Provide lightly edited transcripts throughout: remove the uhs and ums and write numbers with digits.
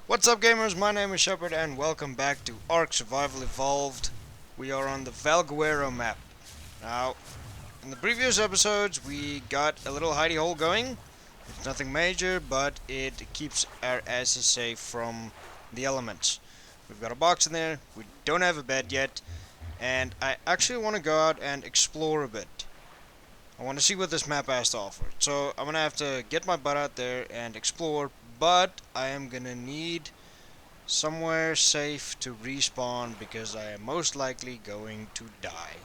What's up, gamers? My name is Shepard and welcome back to ARK Survival Evolved. We are on the Valguero map. Now, in the previous episodes we got a little hidey hole going. It's nothing major, but it keeps our asses safe from the elements. We've got a box in there, we don't have a bed yet, and I actually want to go out and explore a bit. I want to see what this map has to offer. So I'm going to have to get my butt out there and explore, but I am going to need somewhere safe to respawn because I am most likely going to die.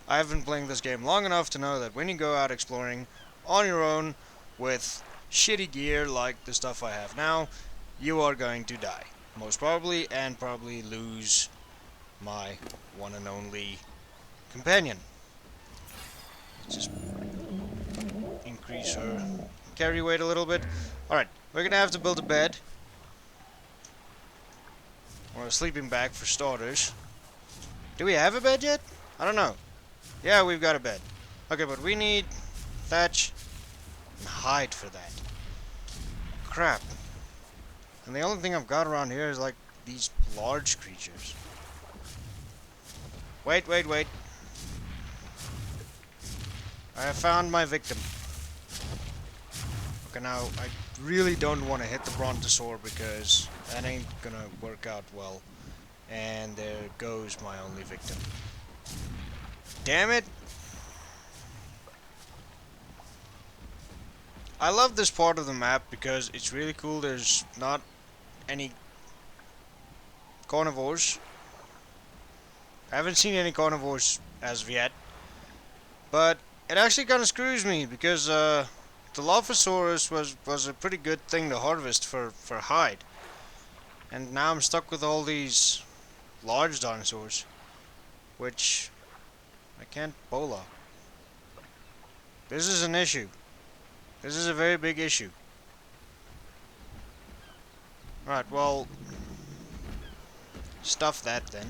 I have been playing this game long enough to know that when you go out exploring on your own with shitty gear like the stuff I have now, you are going to die. Most probably, and probably lose my one and only companion. Let's just increase her carry weight a little bit. Alright, we're gonna have to build a bed. Or a sleeping bag for starters. Do we have a bed yet? I don't know. Yeah, we've got a bed. Okay, but we need thatch and hide for that. Crap. And the only thing I've got around here is like these large creatures. Wait. I have found my victim. Okay, now I really don't want to hit the brontosaur because that ain't gonna work out well. And there goes my only victim. Damn it! I love this part of the map because it's really cool. There's not any carnivores. I haven't seen any carnivores as of yet. But it actually kind of screws me because the Dilophosaurus was a pretty good thing to harvest for hide. And now I'm stuck with all these large dinosaurs, which I can't bola. This is an issue. This is a very big issue. Right, well, stuff that then.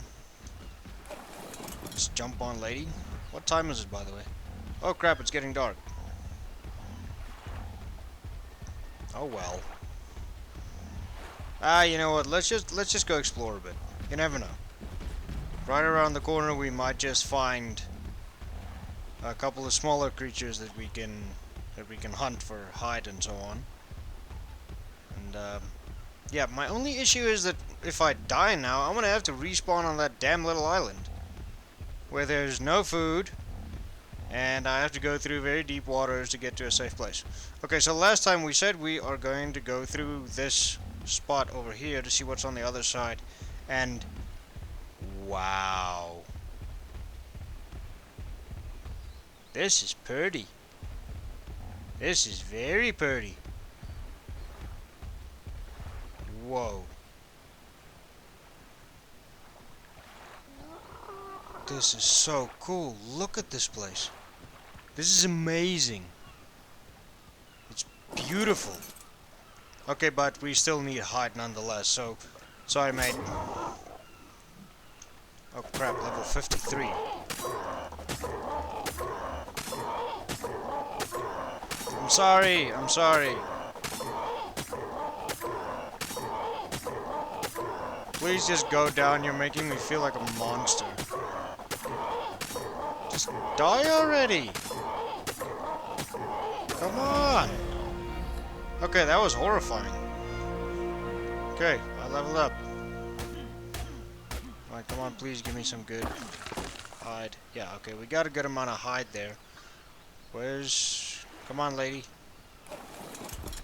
Let's jump on, lady. What time is it, by the way? Oh crap, it's getting dark. Oh well. You know what? Let's just go explore a bit. You never know. Right around the corner, we might just find a couple of smaller creatures that we can hunt for hide and so on. And yeah, my only issue is that if I die now, I'm gonna have to respawn on that damn little island where there's no food, and I have to go through very deep waters to get to a safe place. Okay, so last time we said we are going to go through this spot over here to see what's on the other side, and wow. This is pretty. This is very pretty. Whoa. This is so cool. Look at this place. This is amazing. It's beautiful. Okay, but we still need hide nonetheless, so sorry, mate. Oh crap, level 53. I'm sorry. Please just go down, you're making me feel like a monster. Just die already! Come on! Okay, that was horrifying. Okay, I leveled up. Alright, come on, please give me some good hide. Yeah, okay, we got a good amount of hide there. Where's... Come on, lady.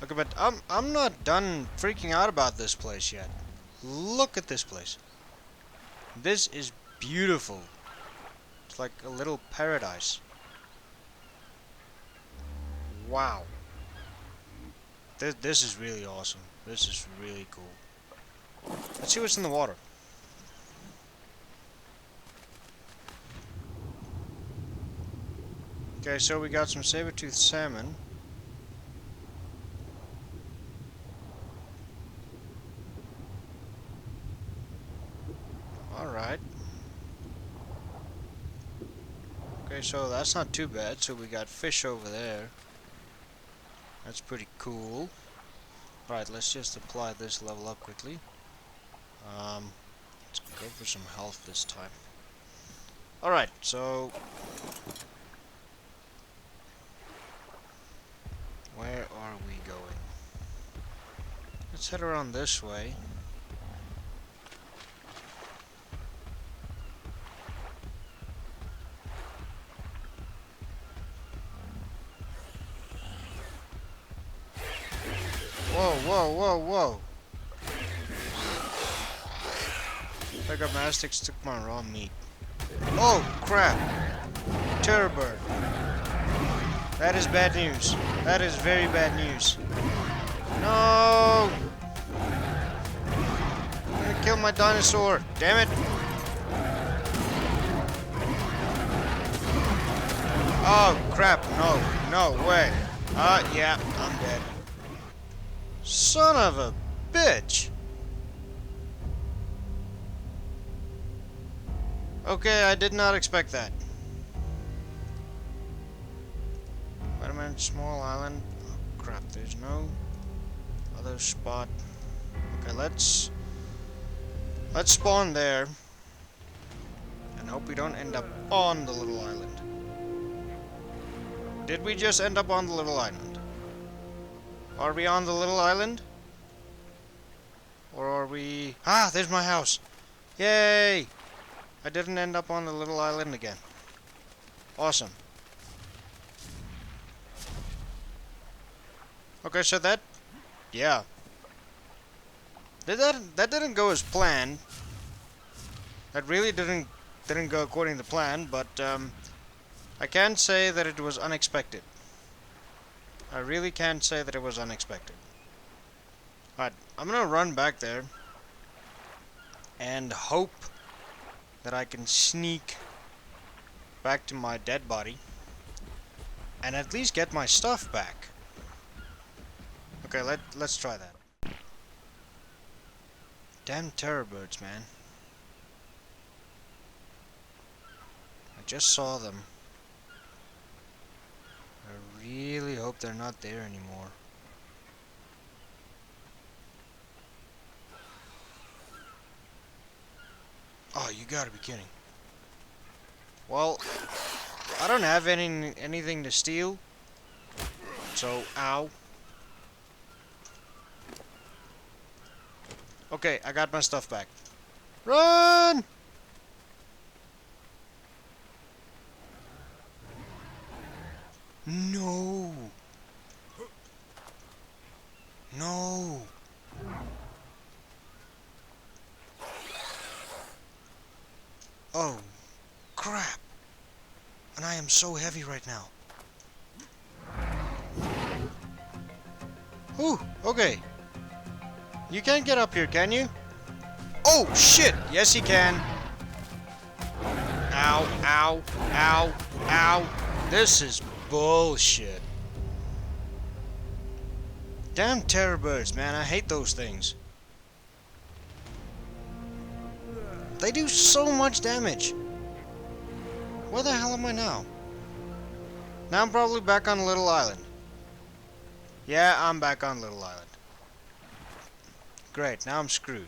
Okay, but I'm not done freaking out about this place yet. Look at this place. This is beautiful. It's like a little paradise. Wow. This is really awesome. This is really cool. Let's see what's in the water. Okay, so we got some saber-toothed salmon. Alright. Okay, so that's not too bad. So we got fish over there. That's pretty cool. Right, let's just apply this level up quickly. Let's go for some health this time. Alright, so where are we going? Let's head around this way. Whoa, whoa, whoa, whoa! Bigger mastics took my raw meat. Oh, crap! Terror bird. That is bad news. That is very bad news. No! I'm gonna kill my dinosaur. Damn it! Oh, crap. No. No way. Yeah, I'm dead. Son of a bitch! Okay, I did not expect that. Wait a minute, small island. Oh, crap, there's no other spot. Okay, let's spawn there. And hope we don't end up on the little island. Did we just end up on the little island? Are we on the little island? Or are we... Ah, there's my house! Yay! I didn't end up on the little island again. Awesome. Okay, so that... Yeah. That didn't go as planned. That really didn't go according to plan, but I can say that it was unexpected. I really can say that it was unexpected. Alright, I'm gonna run back there and hope that I can sneak back to my dead body and at least get my stuff back. Okay, let's try that. Damn terror birds, man. I just saw them. I really hope they're not there anymore. Oh, you gotta be kidding. Well, I don't have anything to steal. So, ow. Okay, I got my stuff back. Run! No. No. Oh, crap. And I am so heavy right now. Ooh, okay. You can't get up here, can you? Oh, shit! Yes, you can. Ow, ow, ow, ow. This is bullshit. Damn terror birds, man. I hate those things. They do so much damage. Where the hell am I now? Now I'm probably back on Little Island. Yeah, I'm back on Little Island. Great, now I'm screwed.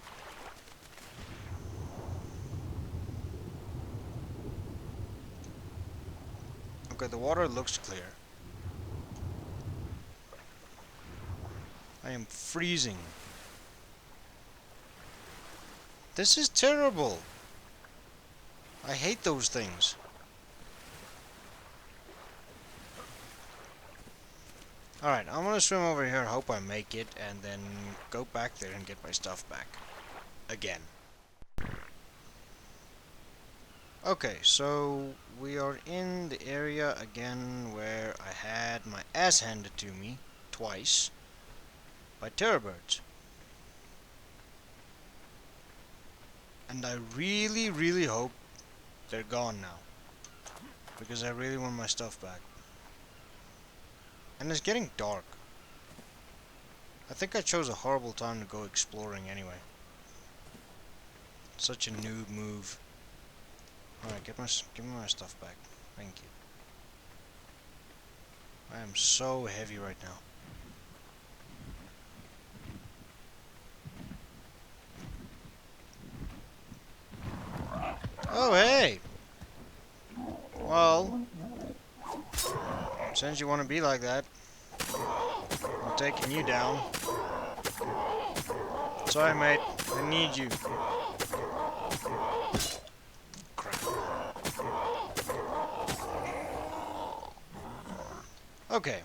Okay, the water looks clear. I am freezing. This is terrible. I hate those things. Alright, I'm gonna swim over here, hope I make it, and then go back there and get my stuff back. Again. Okay, so we are in the area again where I had my ass handed to me twice by terror birds. And I really, really hope they're gone now. Because I really want my stuff back. And it's getting dark. I think I chose a horrible time to go exploring anyway. Such a noob move. Alright, give me my stuff back. Thank you. I am so heavy right now. Oh, hey! Well, since you want to be like that, I'm taking you down. Sorry, mate. I need you. Crap. Okay.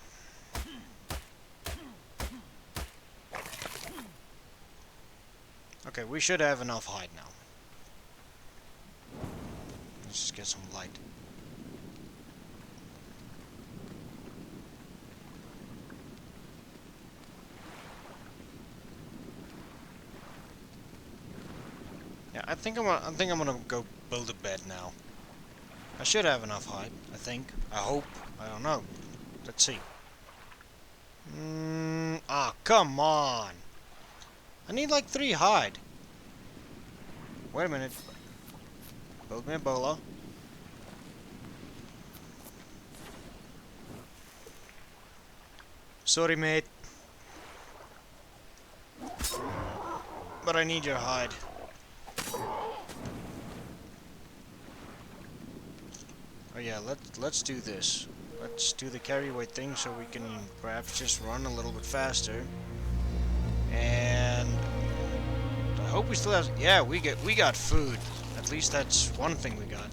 Okay, we should have enough hide now. Let's just get some light. Yeah, I think I'm gonna go build a bed now. I should have enough hide, I think. I hope. I don't know. Let's see. Come on! I need like 3 hide. Wait a minute. Build me a bolo. Sorry, mate. But I need your hide. Oh yeah, let's do this. Let's do the carry weight thing so we can perhaps just run a little bit faster. And I hope we still have. Yeah, we got food. At least that's one thing we got.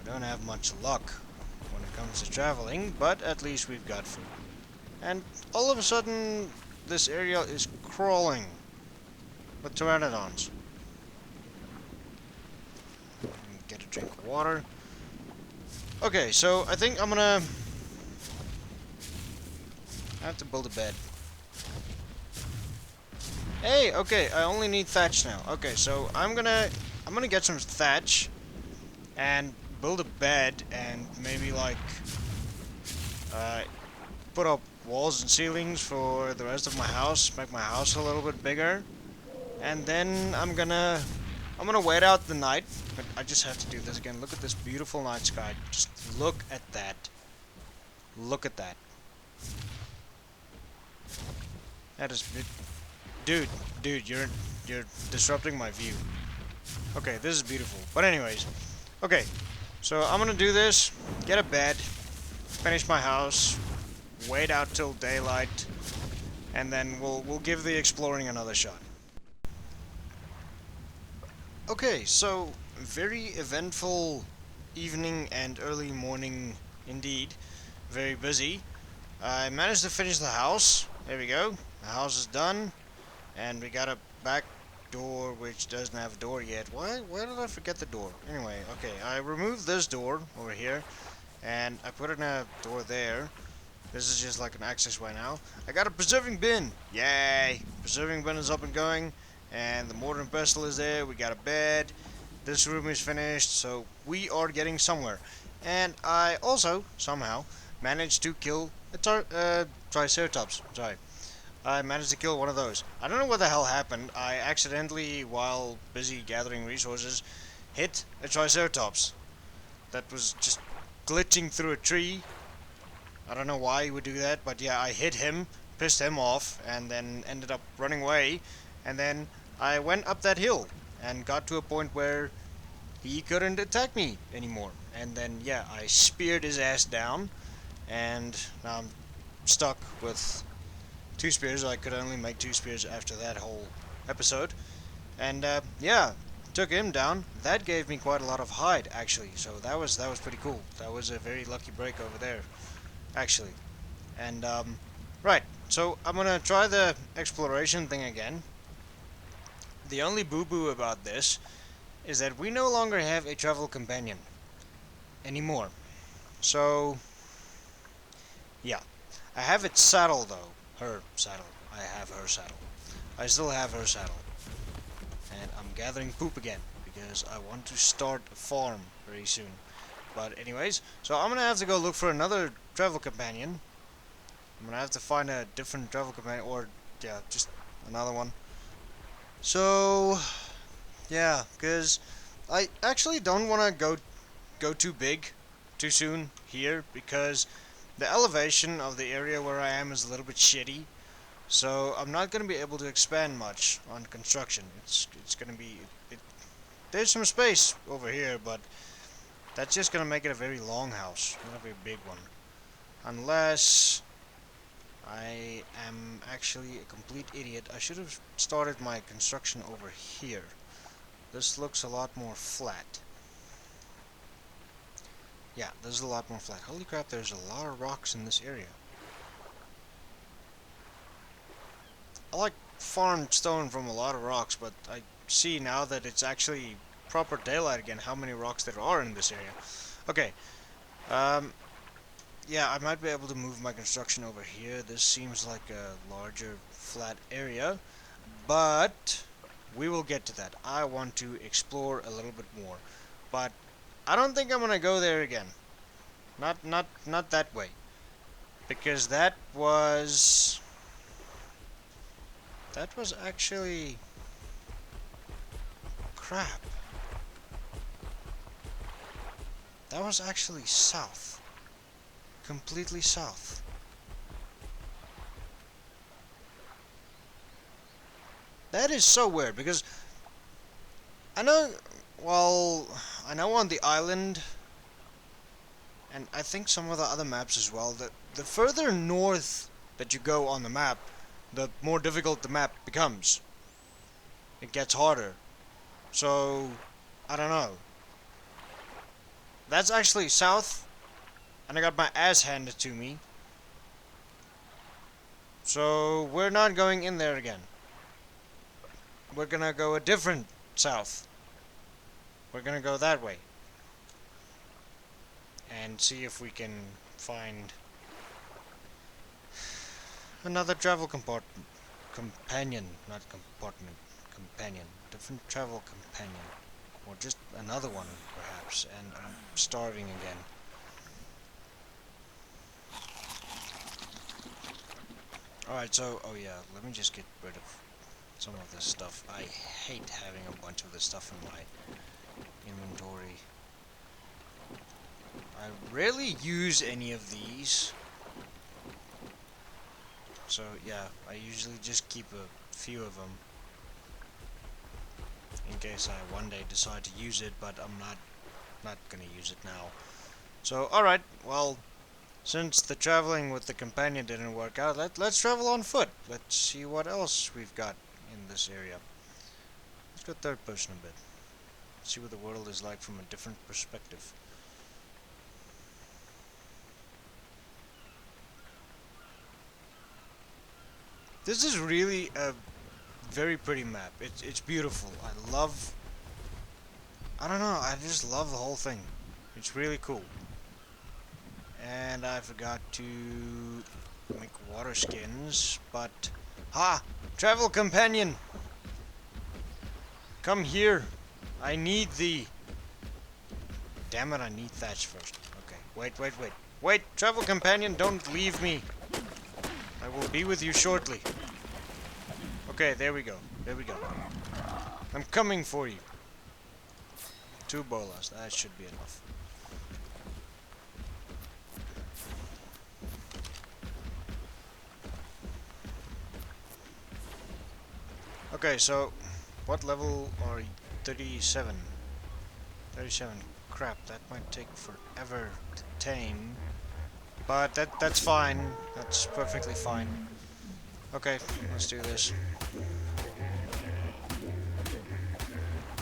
We don't have much luck when it comes to traveling, but at least we've got food. And all of a sudden, this area is crawling with pteranodons. Get a drink of water. Okay, so I think I'm gonna have to build a bed. Hey, okay, I only need thatch now. Okay, so I'm gonna get some thatch and build a bed and maybe like put up walls and ceilings for the rest of my house, make my house a little bit bigger, and then I'm gonna wait out the night. But I just have to do this again. Look at this beautiful night sky. Just look at that. Look at that. That is, dude, you're disrupting my view. Okay, this is beautiful. But anyways, okay, so I'm gonna do this. Get a bed, finish my house, wait out till daylight, and then we'll give the exploring another shot. Okay, so very eventful evening and early morning indeed. Very busy. I managed to finish the house. There we go. The house is done. And we got a back door which doesn't have a door yet. Why did I forget the door? Anyway, okay, I removed this door over here. And I put in a door there. This is just like an access way now. I got a preserving bin. Yay! Preserving bin is up and going. And the mortar and pestle is there. We got a bed. This room is finished. So we are getting somewhere. And I also, somehow, managed to kill a triceratops. Sorry. I managed to kill one of those. I don't know what the hell happened. I accidentally, while busy gathering resources, hit a triceratops. That was just glitching through a tree. I don't know why he would do that, but yeah, I hit him, pissed him off, and then ended up running away. And then I went up that hill and got to a point where he couldn't attack me anymore. And then, yeah, I speared his ass down, and now I'm stuck with 2 spears. I could only make 2 spears after that whole episode. And, yeah, took him down. That gave me quite a lot of hide, actually, so that was pretty cool. That was a very lucky break over there, actually. And, right, so I'm gonna try the exploration thing again. The only boo-boo about this is that we no longer have a travel companion anymore. So, yeah. I have its saddle, though. Her saddle. I have her saddle. I still have her saddle. And I'm gathering poop again, because I want to start a farm very soon. But anyways, so I'm gonna have to go look for another travel companion. I'm gonna have to find a different travel companion, or, yeah, just another one. So, yeah, because I actually don't want to go too big too soon here, because the elevation of the area where I am is a little bit shitty. So I'm not going to be able to expand much on construction. It's going to be there's some space over here, but that's just gonna make it a very long house, not a very big one. Unless I am actually a complete idiot. I should have started my construction over here. This looks a lot more flat. Yeah, this is a lot more flat. Holy crap, there's a lot of rocks in this area. I like farmed stone from a lot of rocks, but I see now that it's actually proper daylight again how many rocks there are in this area. Okay, yeah, I might be able to move my construction over here. This seems like a larger flat area, but we will get to that. I want to explore a little bit more, but I don't think I'm gonna go there again. Not that way, because that was actually crap. That was actually south, completely south. That is so weird because I know, well, I know on the island, and I think some of the other maps as well, that the further north that you go on the map, the more difficult the map becomes. It gets harder. So, I don't know. That's actually south, and I got my ass handed to me. So, we're not going in there again. We're gonna go a different south. We're gonna go that way. And see if we can find another travel companion, not compartment, companion. Different travel companion. Or just another one, perhaps. And I'm starving again. Alright, so, oh yeah, let me just get rid of some of this stuff. I hate having a bunch of this stuff in my inventory. I rarely use any of these. So yeah, I usually just keep a few of them in case I one day decide to use it, but I'm not gonna use it now. So alright, well, since the traveling with the companion didn't work out, let's travel on foot. Let's see what else we've got in this area. Let's go third person a bit. See what the world is like from a different perspective. This is really a very pretty map. It's beautiful. I don't know, I just love the whole thing. It's really cool. And I forgot to make water skins, but ha! Travel companion! Come here! I need thee! Damn it, I need thatch first. Okay, wait! Travel companion, don't leave me! I will be with you shortly. Okay, there we go. I'm coming for you. 2 bolas, that should be enough. Okay, so what level are you? 37. 37. Crap, that might take forever to tame. But that's fine. That's perfectly fine. Okay, let's do this.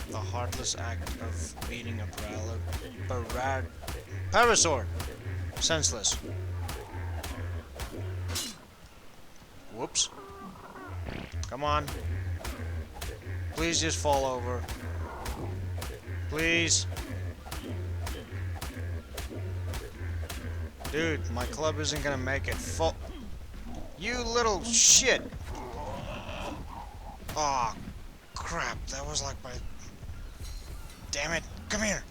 The heartless act of beating a parasaur. Senseless. Whoops. Come on. Please just fall over. Please. Dude, my club isn't gonna make it fall. You little shit! Aw, crap, that was like my... Damn it, come here!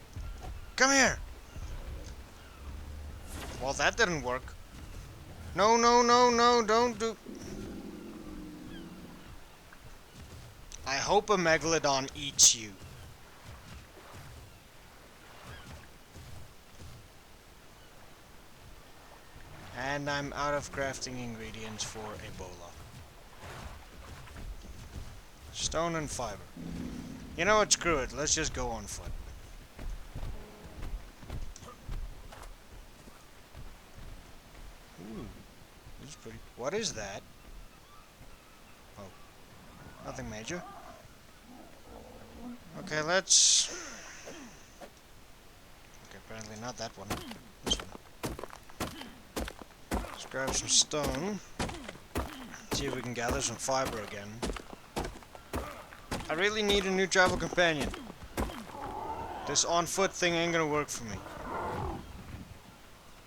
Come here! Well, that didn't work. No, don't do... I hope a megalodon eats you. And I'm out of crafting ingredients for Ebola. Stone and fiber. You know what? Screw it. Let's just go on foot. Ooh, this is pretty. What is that? Oh, nothing major. Okay, let's. Okay, apparently not that one. This one. Let's grab some stone. See if we can gather some fiber again. I really need a new travel companion. This on foot thing ain't gonna work for me.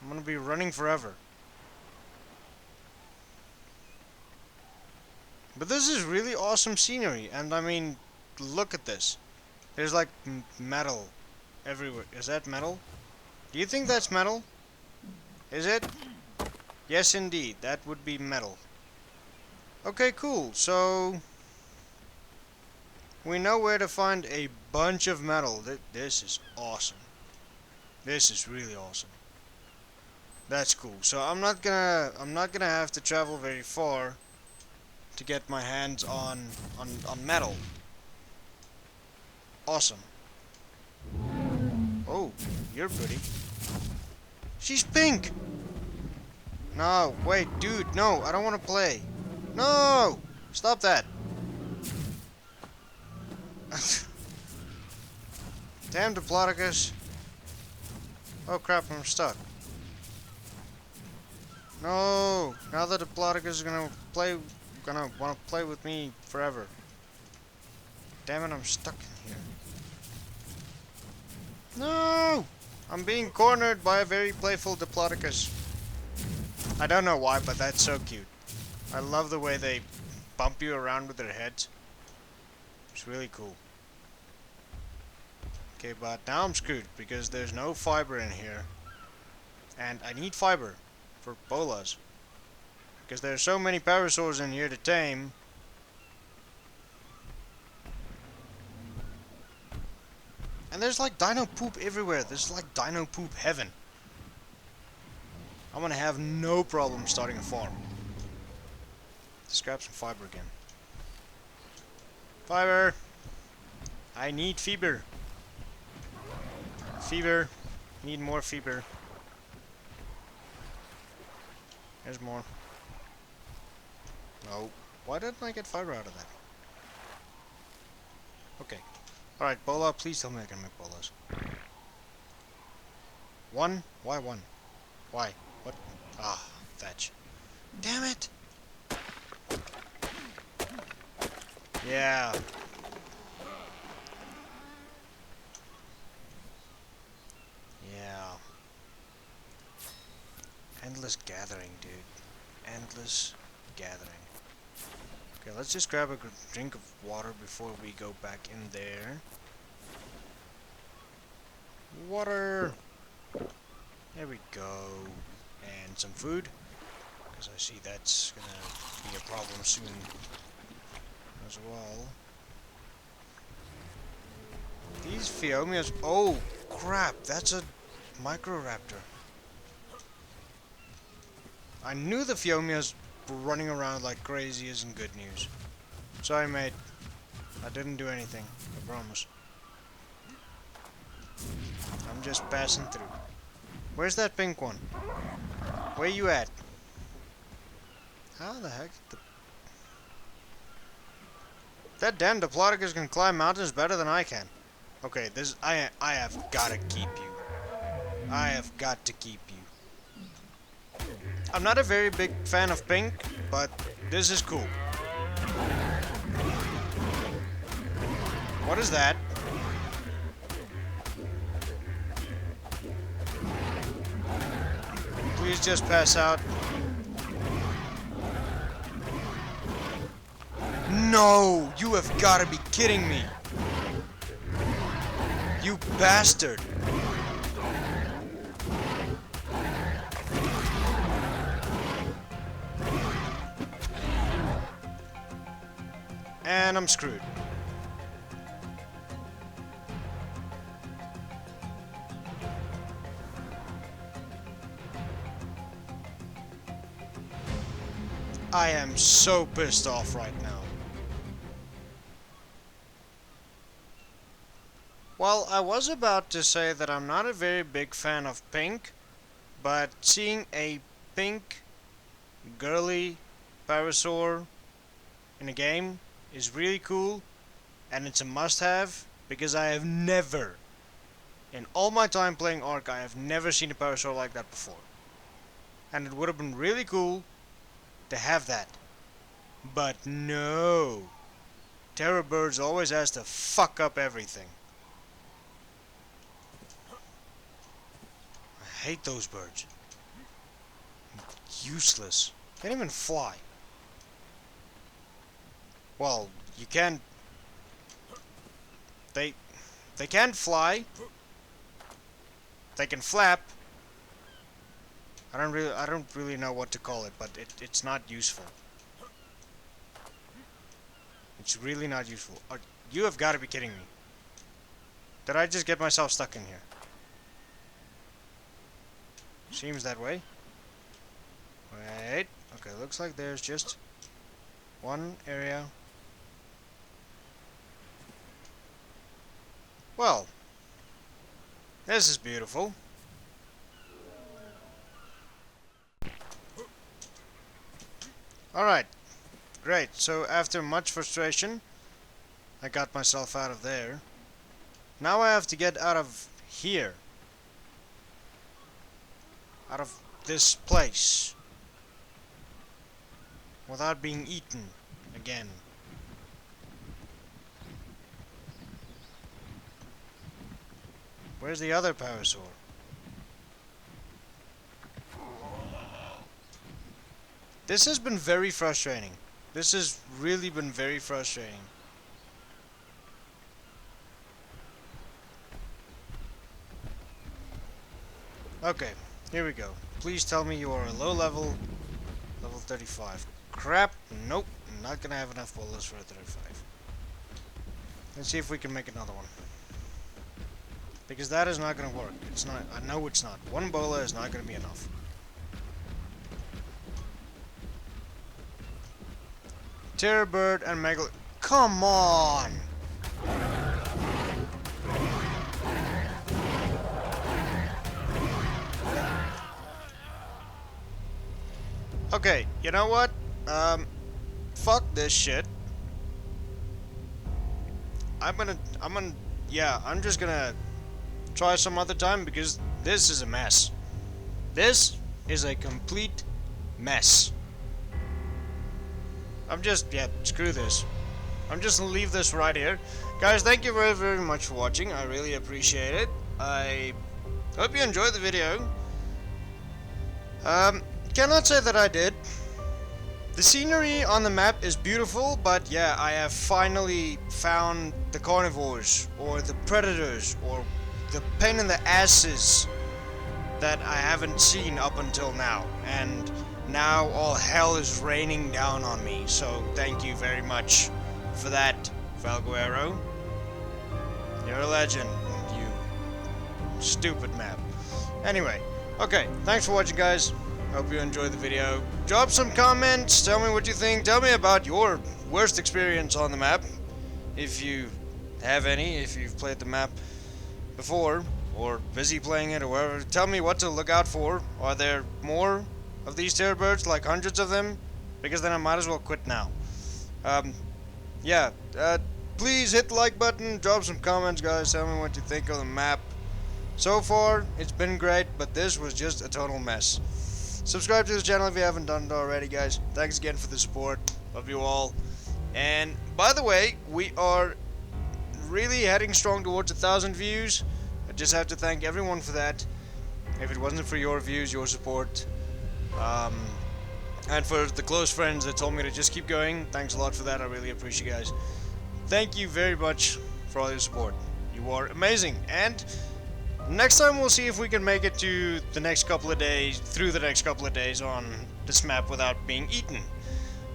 I'm gonna be running forever. But this is really awesome scenery, and I mean, look at this. There's like metal everywhere. Is that metal? Do you think that's metal? Is it? Yes, indeed. That would be metal. Okay, cool. So we know where to find a bunch of metal. This is awesome. This is really awesome. That's cool. So I'm not gonna have to travel very far to get my hands on metal. Awesome. Oh, you're pretty. She's pink. No, wait, dude, no, I don't want to play. No! Stop that. Damn Diplodocus. Oh crap, I'm stuck. No! Now the Diplodocus is gonna wanna play with me forever. Damn it, I'm stuck in here. No! I'm being cornered by a very playful Diplodocus. I don't know why, but that's so cute. I love the way they bump you around with their heads. It's really cool. Okay, but now I'm screwed because there's no fiber in here. And I need fiber for bolas. Because there's so many parasaurs in here to tame. And there's like dino poop everywhere. This is like dino poop heaven. I'm gonna have no problem starting a farm. Let's grab some fiber again. Fiber! I need fiber. Fever. Need more fever. There's more. No. Why didn't I get fiber out of that? Okay. Alright, bola, please tell me I can make bolas. One? Why one? Why? What? Ah, fetch. Damn it! Yeah. Yeah. Endless gathering, dude. Endless gathering. Okay, let's just grab a drink of water before we go back in there. Water! There we go. And some food. Because I see that's gonna be a problem soon as well. These Pheomias... Oh, crap! That's a Microraptor. I knew the Pheomias running around like crazy isn't good news. Sorry, mate. I didn't do anything. I promise. I'm just passing through. Where's that pink one? Where you at? How the heck? That damn Diplodocus can climb mountains better than I can. Okay, this I have gotta keep you. I have got to keep you. I'm not a very big fan of pink, but this is cool. What is that? Please just pass out. No! You have got to be kidding me! You bastard! And I'm screwed. I am so pissed off right now. Well, I was about to say that I'm not a very big fan of pink, but seeing a pink girly Parasaur in a game is really cool, and it's a must-have because I have never, in all my time playing ARK, I have never seen a Parasaur like that before. And it would have been really cool to have that. But no. Terror Birds always has to fuck up everything. I hate those birds. Useless. Can't even fly. Well, you can. They can't fly. They can flap. I don't really know what to call it, but it's not useful. It's really not useful. You have got to be kidding me. Did I just get myself stuck in here? Seems that way. Wait. Okay, looks like there's just one area. Well, this is beautiful. Alright, great. So after much frustration, I got myself out of there. Now I have to get out of here. Out of this place. Without being eaten again. Where's the other Parasaur? This has been very frustrating. This has really been very frustrating. Okay, here we go. Please tell me you are a low level, level 35. Crap, nope, not gonna have enough bolas for a 35. Let's see if we can make another one. Because that is not gonna work. It's not, I know it's not. One bola is not gonna be enough. Terror Bird and Megal. Come on! Okay, you know what? Fuck this shit. I'm just gonna try some other time because this is a mess. This is a complete mess. Screw this. I'm just gonna leave this right here. Guys, thank you very, very much for watching. I really appreciate it. I hope you enjoyed the video. Cannot say that I did. The scenery on the map is beautiful, but yeah, I have finally found the carnivores, or the predators, or the pain in the asses that I haven't seen up until now. And now all hell is raining down on me, so thank you very much for that, Valguero. You're a legend, you stupid map. Anyway, okay, thanks for watching, guys. Hope you enjoyed the video. Drop some comments, tell me what you think, tell me about your worst experience on the map, if you have any, if you've played the map before, or busy playing it, or whatever. Tell me what to look out for. Are there more of these terror birds, like hundreds of them? Because then I might as well quit now. Please hit the like button, drop some comments, guys, tell me what you think of the map. So far, it's been great, but this was just a total mess. Subscribe to this channel if you haven't done it already, guys. Thanks again for the support. Love you all. And, by the way, we are really heading strong towards 1,000 views. I just have to thank everyone for that. If it wasn't for your views, your support, and for the close friends that told me to just keep going, thanks a lot for that. I really appreciate you guys. Thank you very much for all your support. You are amazing. And next time we'll see if we can make it to the next couple of days, through the next couple of days on this map without being eaten.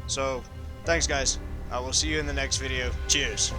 So, thanks guys. I will see you in the next video. Cheers.